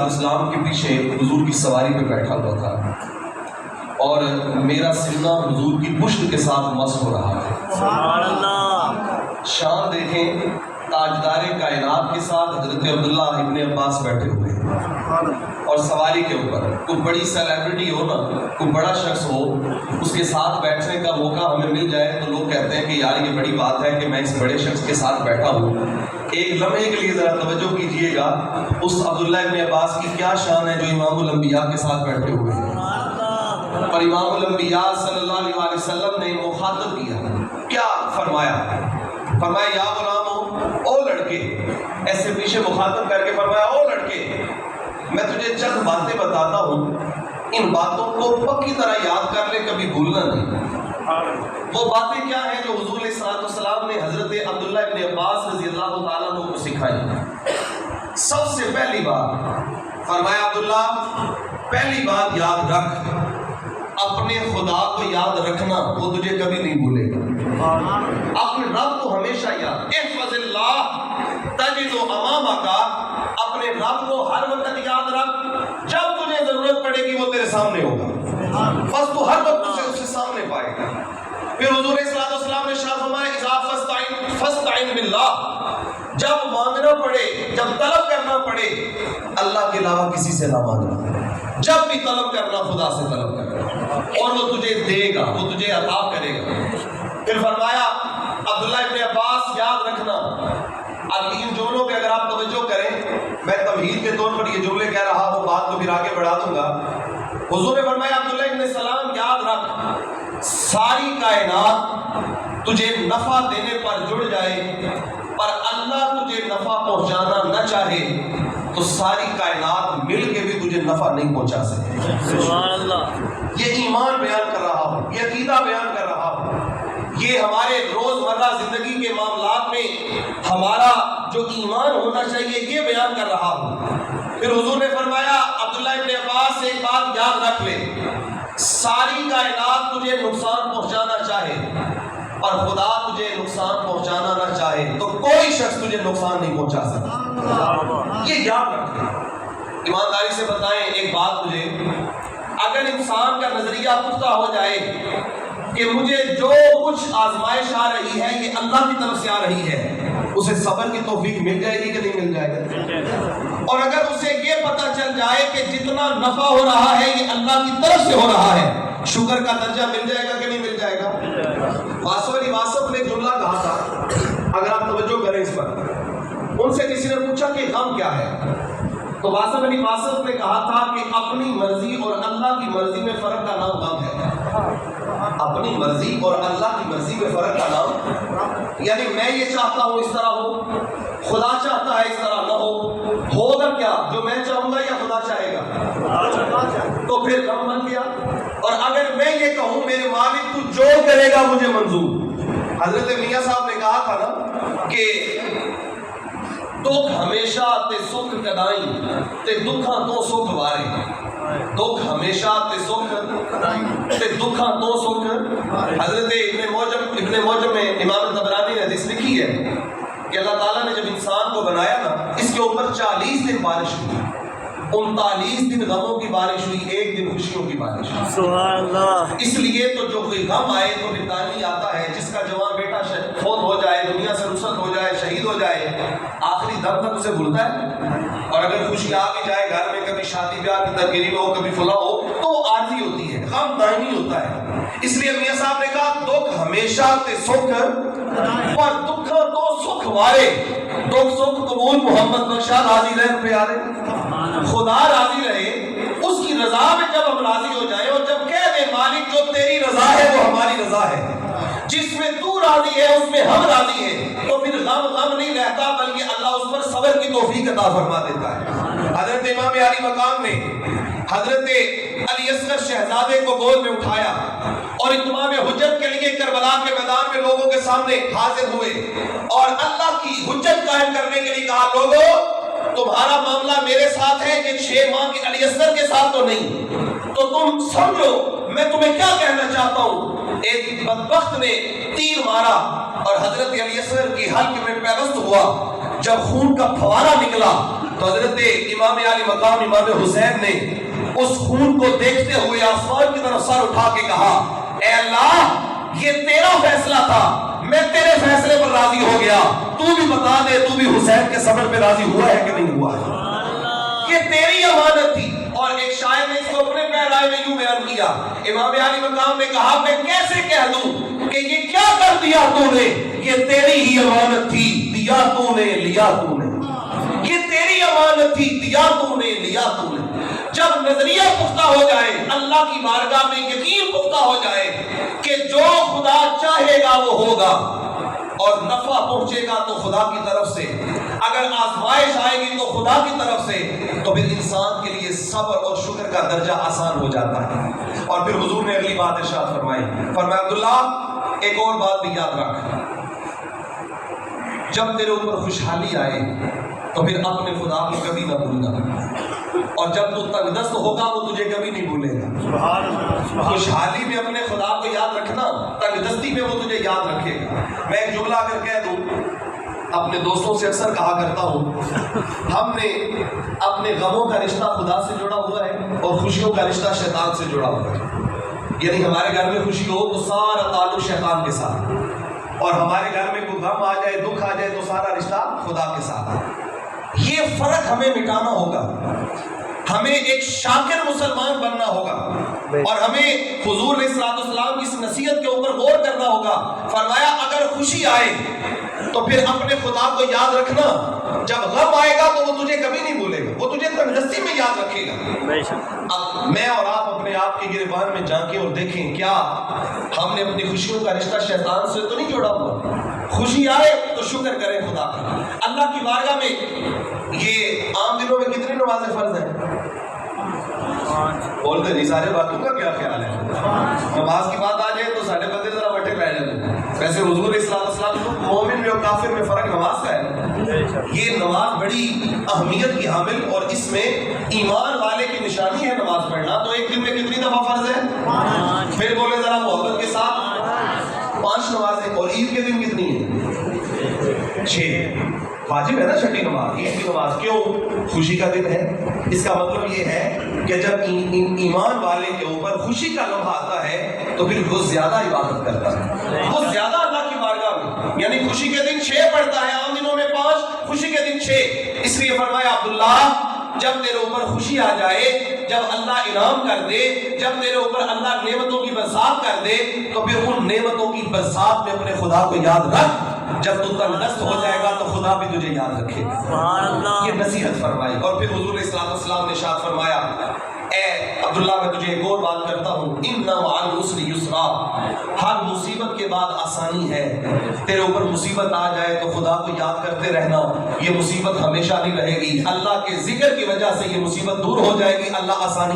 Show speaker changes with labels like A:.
A: السلام کے پیچھے حضور کی سواری پہ بیٹھا ہوا تھا اور میرا سینہ حضور کی پشت کے ساتھ مس ہو رہا ہے۔
B: سبحان اللہ۔
A: شان دیکھیں، تاجدار کائنات کے ساتھ حضرت عبداللہ ابن عباس بیٹھے ہوئے ہیں اور سواری کے اوپر کوئی بڑی سیلیبریٹی ہو نا، کوئی بڑا شخص ہو، اس کے ساتھ بیٹھنے کا موقع ہمیں مل جائے تو لوگ کہتے ہیں کہ یار یہ بڑی بات ہے کہ میں اس بڑے شخص کے ساتھ بیٹھا ہوں۔ ایک لمحے کے لیے ذرا توجہ کیجئے گا، اس عبداللہ ابن عباس کی کیا شان ہے جو امام الانبیاء کے ساتھ بیٹھے ہوئے ہیں۔ اور امام الانبیاء صلی اللہ علیہ وسلم نے مخاطب کیا، کیا فرمایا؟ فرمایا یا غلامو، او لڑکے، ایسے پیچھے مخاطب کر کے فرمایا او لڑکے، میں تجھے چند باتیں بتاتا ہوں، ان باتوں کو پکی طرح یاد کر لے، کبھی بھولنا نہیں۔ وہ باتیں کیا ہیں جو حضور علیہ السلام نے حضرت عبداللہ ابن عباس رضی اللہ تعالیٰ عنہ کو سکھائی؟ سب سے پہلی بات فرمایا عبداللہ، پہلی بات یاد رکھ، اپنے خدا کو یاد رکھنا، وہ تجھے کبھی نہیں بھولے گا۔ اپنے رب کو ہمیشہ یاد، احفظ اللہ تجد امامک، اپنے رب کو ہر وقت یاد رکھ، جب تجھے ضرورت پڑے گی وہ تیرے سامنے ہوگا، بس تو ہر وقت اسے اس کے سامنے پائے گا۔ پھر حضور صلی اللہ علیہ وسلم نے ارشاد فرمایا اذا فاستعن باللہ، جب مانگنا پڑے، جب طلب کرنا پڑے، اللہ کے علاوہ کسی سے نہ مانگنا، جب بھی طلب کرنا خدا سے طلب کرنا، اور وہ تجھے دے گا، وہ تجھے عطا کرے گا۔ پھر فرمایا عبداللہ ابن عباس یاد رکھنا، اب ان جملوں پہ اگر آپ توجہ کریں، میں تمہید کے طور پر یہ جملے کہہ رہا ہوں، بات کو پھر آگے بڑھا دوں گا۔ حضور نے فرمایا عبداللہ ابن سلام یاد رکھ، ساری کائنات تجھے نفع دینے پر جڑ جائے پر اللہ تجھے نفع پہنچانا نہ چاہے تو ساری کائنات مل کے بھی تجھے نفع نہیں پہنچا سکے۔
B: سبحان اللہ۔
A: یہ ایمان بیان کر رہا ہوں، یہ عقیدہ بیان کر رہا ہوں، یہ ہمارے روزمرہ زندگی کے معاملات میں ہمارا جو ایمان ہونا چاہیے یہ بیان کر رہا ہوں۔ پھر حضور نے فرمایا عبداللہ ابن عباس سے ایک بات یاد رکھ لے، ساری کائنات تجھے نقصان پہنچانا چاہے اور خدا تجھے نقصان پہنچانا نہ چاہے تو کوئی شخص تجھے نقصان نہیں پہنچا سکتا، یہ یاد رکھ لے۔ ایمانداری سے بتائیں ایک بات مجھے، اگر انسان کا نظریہ پختہ ہو جائے کہ مجھے جو کچھ آزمائش آ رہی ہے یہ اللہ کی طرف سے آ رہی ہے، اسے صبر کی توفیق مل جائے گی کہ نہیں مل جائے گا؟ اور اگر اسے یہ پتہ چل جائے کہ جتنا نفع ہو رہا ہے یہ اللہ کی طرف سے ہو رہا ہے، شکر کا درجہ مل جائے گا کہ نہیں مل جائے گا؟ واصف نے ایک جملہ کہا تھا، اگر آپ توجہ کریں اس پر، ان سے کسی نے پوچھا کہ غم کیا ہے تو واصف نے کہا تھا کہ اپنی مرضی اور اللہ کی مرضی میں فرق کا نام غم ہے۔ اپنی مرضی اور اللہ کی مرضی میں فرق کا نام، یعنی میں یہ چاہتا ہوں اس طرح ہو، خدا چاہتا ہے اس طرح نہ ہو گا کیا؟ جو میں چاہوں گا یا خدا چاہے گا؟ تو پھر غم بن گیا۔ اور اگر میں یہ کہوں میرے مالک تو جو کرے گا مجھے منظور، حضرت میاں صاحب نے کہا تھا نا کہ دکھ ہمیشہ تے سکھ کدائیں تے دکھاں تو سکھ وارے، دکھ ہمیشہ تے سکھ تے دکھاں تو سکھ۔ حضرت ابن موجم میں امام طبرانی نے حدیث لکھی ہے کہ اللہ تعالیٰ نے جب انسان کو بنایا نا، اس کے اوپر 40 دن بارش ہوئی، 39 دن غموں کی بارش ہوئی، 1 دن خوشیوں کی بارش ہوئی۔
B: سبحان اللہ۔
A: اس لیے تو جو کوئی غم آئے تو نتانی آتا ہے، جس کا جوان بیٹا فوت ہو جائے، دنیا سے رخصت ہو جائے، شہید ہو جائے، آخری دم تک اسے بھولتا ہے۔ اور اگر خوشی آ بھی جائے گھر میں، کبھی شادی بیاہ کی تقریب ہو، کبھی فلاح ہو، تو وہ عارضی ہوتی ہے، غم دائمی ہوتا ہے۔ اس لیے میاں صاحب نے کہا دکھ ہمیشہ تے سکھ پر دکھاں تو سکھ وارے، دکھ سکھ قبول محمد بخشا راضی رہن پیارے۔ خدا راضی رہے، اس کی رضا میں جب ہم راضی ہو جائیں اور جب کہہ دیں مالک جو تیری رضا ہے وہ ہماری رضا ہے، جس میں تو راضی ہے اس میں ہم راضی ہیں، تو پھر غم نہیں رہتا بلکہ اللہ اس پر صبر کی توفیق عطا فرما دیتا ہے۔ حضرت امام علی مقام نے حضرت علی اصغر شہزادے کو گود میں اٹھایا اور اتمام حجت کے لیے کربلا کے میدان میں لوگوں کے سامنے حاضر ہوئے اور اللہ کی حجت قائم کرنے کے لیے کہا لوگوں تمہارا معاملہ میرے ساتھ ہے کہ 6 ماہ کے علی اصغر کے ساتھ تو نہیں، تو تم سمجھو میں تمہیں کیا کہنا چاہتا ہوں۔ ایک بدبخت نے تیر مارا اور حضرت علی اصغر کی حلق میں پیوست ہوا، جب خون کا پھوارا نکلا تو حضرت امام علی مقام امام حسین نے اس خون کو دیکھتے ہوئے آسمان کی طرف سر اٹھا کے کہا اے اللہ یہ تیرا فیصلہ تھا، میں تیرے فیصلے پر راضی ہو گیا، تو بھی بتا دے تو بھی حسین کے صبر پہ راضی ہوا ہے کہ نہیں ہوا ہے؟ یہ تیری امانت تھی۔ اور ایک شاعر نے اس کو اپنے پیرائے میں یوں بیان کیا، امام علی مقام نے کہا میں کیسے کہہ دوں کہ یہ کیا کر دیا تو نے، یہ تیری ہی امانت تھی، دیا تو نے لیا تو نے، یہ تیری امانت تھی، دیا تو نے لیا تو نے۔ جب نظریہ پختہ ہو جائے، اللہ کی بارگاہ میں یقین پختہ ہو جائے کہ جو خدا چاہے گا وہ ہوگا، اور نفع پہنچے گا تو خدا کی طرف سے، اگر آزمائش آئے گی تو خدا کی طرف سے، تو پھر انسان کے لیے صبر اور شکر کا درجہ آسان ہو جاتا ہے۔ اور پھر حضور نے اگلی بات ارشاد فرمائی، فرمایا عبداللہ ایک اور بات بھی یاد رکھ، جب تیرے اوپر خوشحالی آئے تو پھر اپنے خدا کو کبھی نہ بھولنا، اور جب تو تنگ دست ہوگا وہ تجھے کبھی نہیں بھولے گا۔ خوشحالی میں اپنے خدا کو یاد رکھنا، تنگ دستی میں وہ تجھے یاد رکھے گا۔ میں ایک جملہ اگر کہہ دوں، اپنے دوستوں سے اکثر کہا کرتا ہوں، ہم نے اپنے غموں کا رشتہ خدا سے جڑا ہوا ہے اور خوشیوں کا رشتہ شیطان سے جڑا ہوا ہے۔ یعنی ہمارے گھر میں خوشی ہو تو سارا تعلق شیطان کے ساتھ، اور ہمارے گھر میں کوئی غم آ جائے، دکھ آ جائے تو سارا رشتہ خدا کے ساتھ۔ یہ فرق ہمیں مٹانا ہوگا، ہمیں ایک شاکر مسلمان بننا ہوگا، اور ہمیں حضور علیہ الصلوۃ والسلام کی اس نصیحت کے اوپر غور کرنا ہوگا۔ فرمایا اگر خوشی آئے تو پھر اپنے خدا کو یاد رکھنا، جب غم آئے گا تو وہ تجھے کبھی نہیں بھولے گا، وہ تجھے تندرستی میں یاد رکھے گا۔ اب میں اور آپ اپنے آپ کے گریبان میں جھانکیں اور دیکھیں، کیا ہم نے اپنی خوشیوں کا رشتہ شیطان سے تو نہیں جوڑا ہوا؟ خوشی آئے تو شکر کریں خدا کا۔ اللہ کی بارگاہ میں یہ عام دنوں میں کتنی نمازیں فرض ہیں؟ بولتے نہیں، سارے باتوں کا کیا خیال ہے؟ نماز کی بات آ جائے تو سارے بندے ذرا بٹے پہ جاتے ہیں۔ ویسے حضور علیہ السلام کو مومن میں اور کافر میں فرق نماز کا ہے۔ یہ نماز بڑی اہمیت کی حامل، اور اس میں ایمان والے کی نشانی ہے نماز پڑھنا۔ تو ایک دن میں کتنی دفعہ فرض ہے؟ پھر بولے ذرا محبت کے ساتھ، 5 نمازیں۔ اور عید کے دن کتنی ہے؟ 6۔ واجب ہے نا چھٹی نماز، عید کی نماز۔ کیوں؟ خوشی کا دن ہے۔ اس کا مطلب یہ ہے کہ جب ایمان والے کے اوپر خوشی کا لمحہ آتا ہے تو پھر وہ زیادہ عبادت کرتا ہے، وہ زیادہ اللہ کی بارگاہ میں، یعنی خوشی کے دن 6 پڑھتا ہے، عام دنوں میں 5، خوشی کے دن 6۔ اس لیے فرمایا عبداللہ جب تیرے اوپر خوشی آ جائے، جب اللہ انعام کر دے، جب تیرے اوپر اللہ نعمتوں کی برسات کر دے، تو پھر ان نعمتوں کی برسات میں اپنے خدا کو یاد رکھ۔ جب تو تندرست ہو جائے گا تو خدا بھی تجھے یاد رکھے گا۔ یہ نصیحت فرمائی۔ اور پھر حضور علیہ السلام نے ارشاد فرمایا، اے عبداللہ میں تجھے ایک اور بات کرتا ہوں، ان مع العسر یسرا، ہر مصیبت کے بعد آسانی ہے۔ تیرے اوپر مصیبت آ جائے تو خدا کو یاد کرتے رہنا، یہ مصیبت ہمیشہ نہیں رہے گی، اللہ کے ذکر کی وجہ سے یہ مصیبت دور ہو جائے گی، اللہ آسانی